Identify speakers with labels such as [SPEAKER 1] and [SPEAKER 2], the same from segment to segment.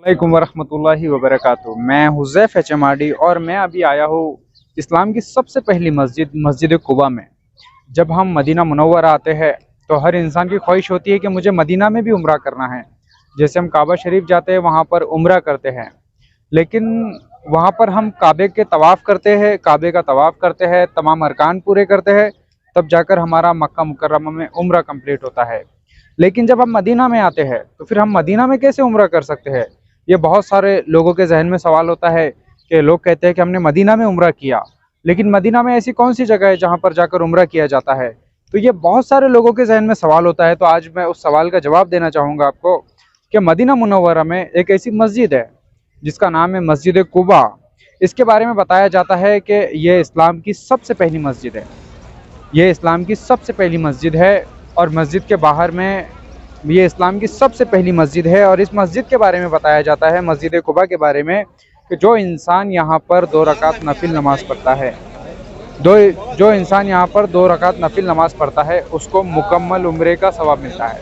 [SPEAKER 1] वालेकुम वरहमतुल्लाहि वबरकातुहू। मैं हुज़ैफ़ HMRD और मैं अभी आया हूँ इस्लाम की सबसे पहली मस्जिद मस्जिद कुबा में। जब हम मदीना मुनव्वरा आते हैं तो हर इंसान की ख्वाहिश होती है कि मुझे मदीना में भी उम्रा करना है। जैसे हम काबा शरीफ जाते हैं वहाँ पर उम्रा करते हैं, लेकिन वहाँ पर हम काबे के तवाफ़ करते हैं, काबे का तवाफ़ करते हैं, तमाम अरकान पूरे करते हैं, तब जाकर हमारा मक्का मुकर्रमा में उम्रा कंप्लीट होता है। लेकिन जब हम मदीना में आते हैं तो फिर हम मदीना में कैसे उम्रा कर सकते हैं? ये बहुत सारे लोगों के जहन में सवाल होता है कि लोग कहते हैं कि हमने मदीना में उम्रा किया, लेकिन मदीना में ऐसी कौन सी जगह है जहाँ पर जाकर उम्रा किया जाता है? तो ये बहुत सारे लोगों के जहन में सवाल होता है। तो आज मैं उस सवाल का जवाब देना चाहूँगा आपको कि मदीना मुनव्वरा में एक ऐसी मस्जिद है जिसका नाम है मस्जिद कुबा। इसके बारे में बताया जाता है कि ये इस्लाम की सबसे पहली मस्जिद है। ये इस्लाम की सबसे पहली मस्जिद है और मस्जिद के बाहर में ये इस्लाम की सबसे पहली मस्जिद है। और इस मस्जिद के बारे में बताया जाता है, मस्जिद कुबा के बारे में, कि जो इंसान यहाँ पर 2 रकात नफिल नमाज़ पढ़ता है, जो इंसान यहाँ पर 2 रकात नफिल नमाज़ पढ़ता है उसको मुकम्मल उम्रे का सवाब मिलता है।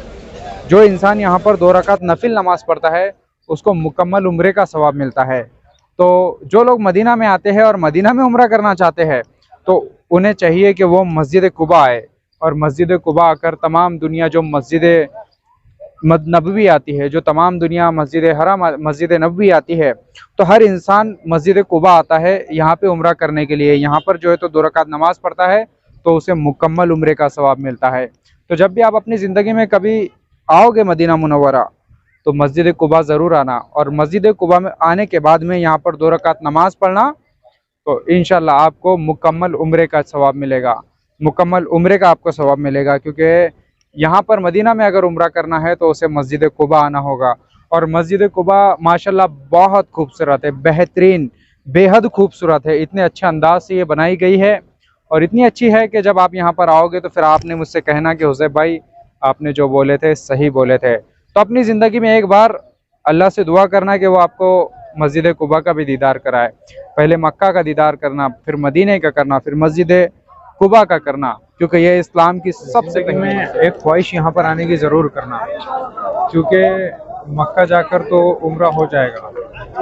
[SPEAKER 1] जो इंसान यहाँ पर 2 रकात नफिल नमाज़ पढ़ता है उसको मुकम्मल उम्रे का सवाब मिलता है। तो जो लोग मदीना में आते हैं और मदीना में उम्रा करना चाहते हैं तो उन्हें चाहिए कि वो मस्जिद कुबा आए और मस्जिद कुबा आकर तमाम दुनिया जो मस्जिद नबवी आती है, जो तमाम दुनिया मस्जिद हरम मस्जिद नबवी आती है, तो हर इंसान मस्जिद कुबा आता है यहाँ पे उम्रा करने के लिए। यहाँ पर जो है तो 2 रकात नमाज पढ़ता है तो उसे मुकम्मल उम्रे का सवाब मिलता है। तो जब भी आप अपनी ज़िंदगी में कभी आओगे मदीना मुनव्वरा तो मस्जिद कुबा ज़रूर आना, और मस्जिद कुबा में आने के बाद में यहाँ पर 2 रकात नमाज पढ़ना, तो इंशाल्लाह आपको मुकम्मल उम्रे का सवाब मिलेगा। मुकम्मल उम्रे का आपको सवाब मिलेगा, क्योंकि यहाँ पर मदीना में अगर उम्रा करना है तो उसे मस्जिद कुबा आना होगा। और मस्जिद कुबा माशाल्लाह बहुत खूबसूरत है, बेहतरीन, बेहद खूबसूरत है। इतने अच्छे अंदाज से ये बनाई गई है और इतनी अच्छी है कि जब आप यहाँ पर आओगे तो फिर आपने मुझसे कहना कि हुज़ैफ़ भाई आपने जो बोले थे सही बोले थे। तो अपनी ज़िंदगी में एक बार अल्लाह से दुआ करना कि वो आपको मस्जिद कुबा का भी दीदार कराए। पहले मक्का का दीदार करना, फिर मदीने का करना, फिर मस्जिद कुबा का करना, क्योंकि ये इस्लाम की सबसे पहले एक ख्वाहिश यहाँ पर आने की ज़रूर करना, क्योंकि मक्का जाकर तो उम्रा हो जाएगा,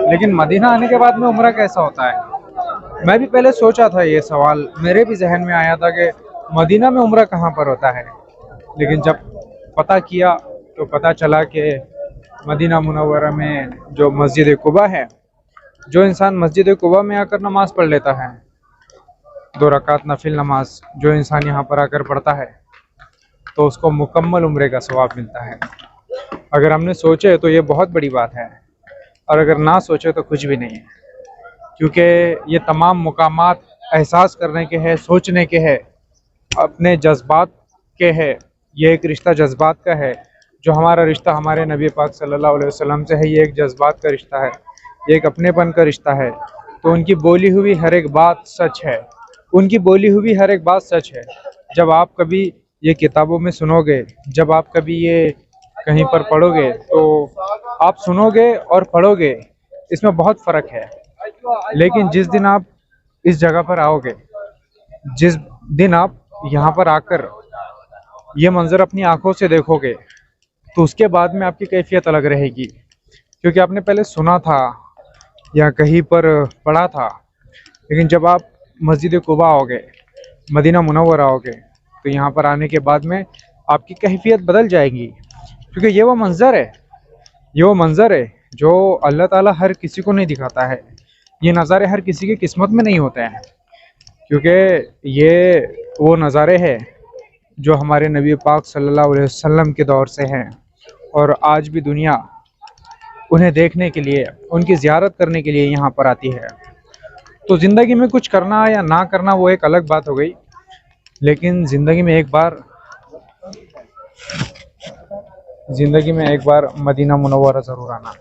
[SPEAKER 1] लेकिन मदीना आने के बाद में उम्रा कैसा होता है? मैं भी पहले सोचा था, ये सवाल मेरे भी जहन में आया था कि मदीना में उम्रा कहाँ पर होता है, लेकिन जब पता किया तो पता चला कि मदीना मुनव्वरा में जो मस्जिद कुबा है, जो इंसान मस्जिद कुबा में आकर नमाज़ पढ़ लेता है, 2 रकात नफिल नमाज जो इंसान यहाँ पर आकर पढ़ता है तो उसको मुकम्मल उम्रे का सवाब मिलता है। अगर हमने सोचे तो ये बहुत बड़ी बात है, और अगर ना सोचे तो कुछ भी नहीं है, क्योंकि ये तमाम मुकामात एहसास करने के हैं, सोचने के हैं, अपने जज्बात के हैं। ये एक रिश्ता जज्बात का है। जो हमारा रिश्ता हमारे नबी पाक सल्लल्लाहु अलैहि वसल्लम से है, ये एक जज्बात का रिश्ता है, ये एक अपनेपन का रिश्ता है। तो उनकी बोली हुई हर एक बात सच है, उनकी बोली हुई हर एक बात सच है। जब आप कभी ये किताबों में सुनोगे, जब आप कभी ये कहीं पर पढ़ोगे, तो आप सुनोगे और पढ़ोगे, इसमें बहुत फ़र्क है। लेकिन जिस दिन आप इस जगह पर आओगे, जिस दिन आप यहाँ पर आकर ये मंज़र अपनी आंखों से देखोगे, तो उसके बाद में आपकी कैफियत अलग रहेगी, क्योंकि आपने पहले सुना था या कहीं पर पढ़ा था। लेकिन जब आप मस्जिद कुबा आओगे, मदीना मुनव्वरा आओगे, तो यहाँ पर आने के बाद में आपकी कैफियत बदल जाएगी, क्योंकि ये वो मंज़र है, ये वो मंज़र है जो अल्लाह ताला हर किसी को नहीं दिखाता है। ये नज़ारे हर किसी की किस्मत में नहीं होते हैं, क्योंकि ये वो नज़ारे हैं जो हमारे नबी पाक सल्लल्लाहु अलैहि वसल्लम के दौर से हैं, और आज भी दुनिया उन्हें देखने के लिए, उनकी ज़ियारत करने के लिए यहाँ पर आती है। तो ज़िंदगी में कुछ करना या ना करना वो एक अलग बात हो गई, लेकिन ज़िंदगी में एक बार मदीना मुनव्वरा ज़रूर आना,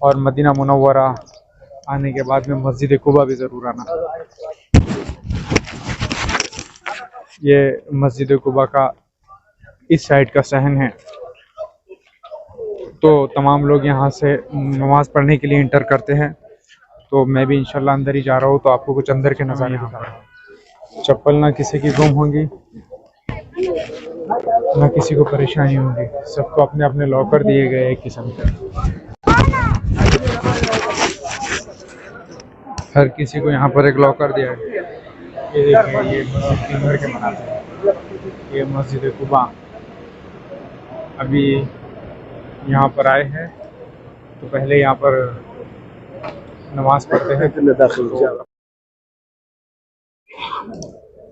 [SPEAKER 1] और मदीना मुनव्वरा आने के बाद में मस्जिद कुबा भी ज़रूर आना। ये मस्जिद कुबा का इस साइड का सहन है, तो तमाम लोग यहाँ से नमाज़ पढ़ने के लिए इंटर करते हैं। तो मैं भी इंशाल्लाह अंदर ही जा रहा हूँ, तो आपको कुछ अंदर के नज़ारे दिखा रहा हूँ। चप्पल ना किसी की गुम होंगी, ना किसी को परेशानी होगी, सबको अपने अपने लॉकर दिए गए एक किस्म के। हर किसी को यहाँ पर एक लॉकर दिया है। ये देखिए, ये मस्जिद के अंदर के बनाते हैं। ये मस्जिद कुबा। अभी यहाँ पर आए हैं तो पहले यहाँ पर नमाज पढ़ते हैं।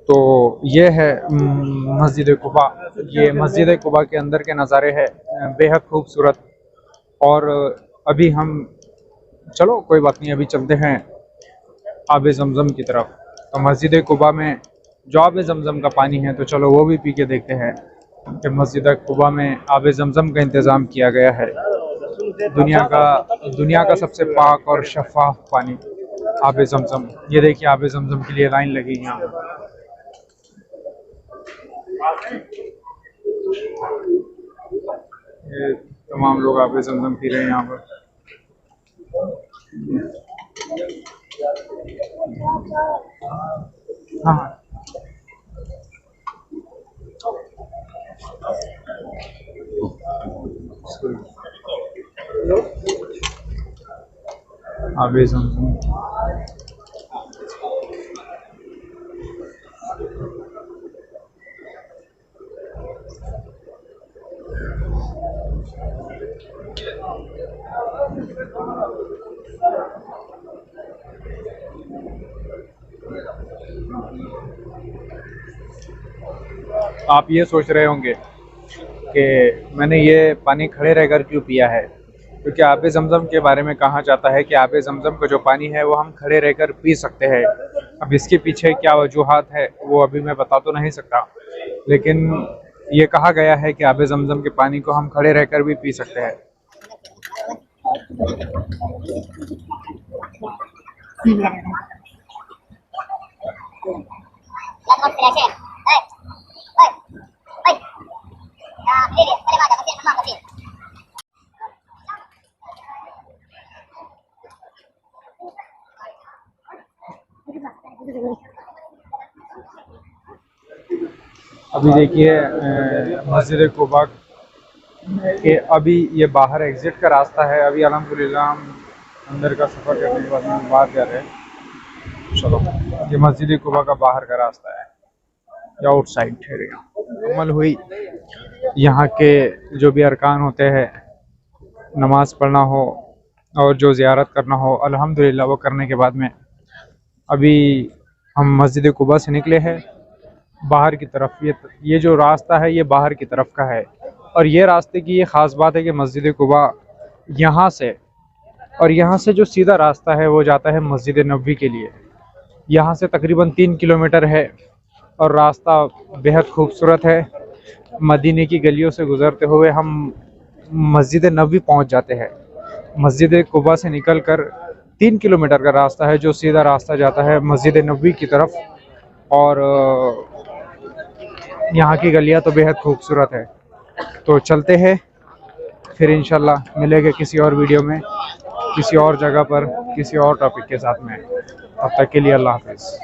[SPEAKER 1] तो ये है मस्जिद कुबा। ये मस्जिद कुबा के अंदर के नज़ारे हैं, बेहद खूबसूरत। और अभी हम, चलो कोई बात नहीं, अभी चलते हैं आब ज़मज़म की तरफ। तो मस्जिद कुबा में जो आब ज़मज़म का पानी है, तो चलो वो भी पी के देखते हैं कि मस्जिद कुबा में आब ज़मज़म का इंतज़ाम किया गया है। दुनिया का सबसे पाक और शफाफ पानी आब ज़मज़म। ये देखिए, आब ज़मज़म के लिए लाइन लगी यहाँ पर। ये तमाम लोग आब ज़मज़म पी रहे हैं यहाँ पर। हाँ, आब ज़मज़म। आप ये सोच रहे होंगे कि मैंने ये पानी खड़े रहकर क्यों पिया है, क्योंकि आब ज़मज़म के बारे में कहा जाता है कि आब ज़मज़म का जो पानी है वो हम खड़े रहकर पी सकते हैं। अब इसके पीछे क्या वजूहात है वो अभी मैं बता तो नहीं सकता, लेकिन ये कहा गया है कि आब ज़मज़म के पानी को हम खड़े रहकर भी पी सकते हैं। अभी देखिए मस्जिद कुबा के अभी ये बाहर एग्जिट का रास्ता है। अभी अल्हम्दुलिल्लाह हम अंदर का सफ़र करने के बाद हम बाहर जा रहे हैं। चलो, ये मस्जिद कुबा का बाहर का रास्ता है, या आउटसाइड एरिया। मुकम्मल हुई। यहाँ के जो भी अरकान होते हैं, नमाज पढ़ना हो और जो ज़ियारत करना हो, अल्हम्दुलिल्लाह वो करने के बाद में अभी हम मस्जिद कुबा से निकले हैं बाहर की तरफ। ये जो रास्ता है ये बाहर की तरफ का है। और ये रास्ते की ये ख़ास बात है कि मस्जिद कुबा यहाँ से जो सीधा रास्ता है वो जाता है मस्जिद नबवी के लिए। यहाँ से तकरीबन 3 किलोमीटर है और रास्ता बेहद खूबसूरत है। मदीने की गलियों से गुज़रते हुए हम मस्जिद नबवी पहुँच जाते हैं। मस्जिद कुबा से निकलकर 3 किलोमीटर का रास्ता है जो सीधा रास्ता जाता है मस्जिद नबवी की तरफ। और यहाँ की गलियाँ तो बेहद खूबसूरत है। तो चलते हैं, फिर इंशाल्लाह मिलेंगे किसी और वीडियो में, किसी और जगह पर, किसी और टॉपिक के साथ में। तब तक के लिए अल्लाह हाफ़िज़।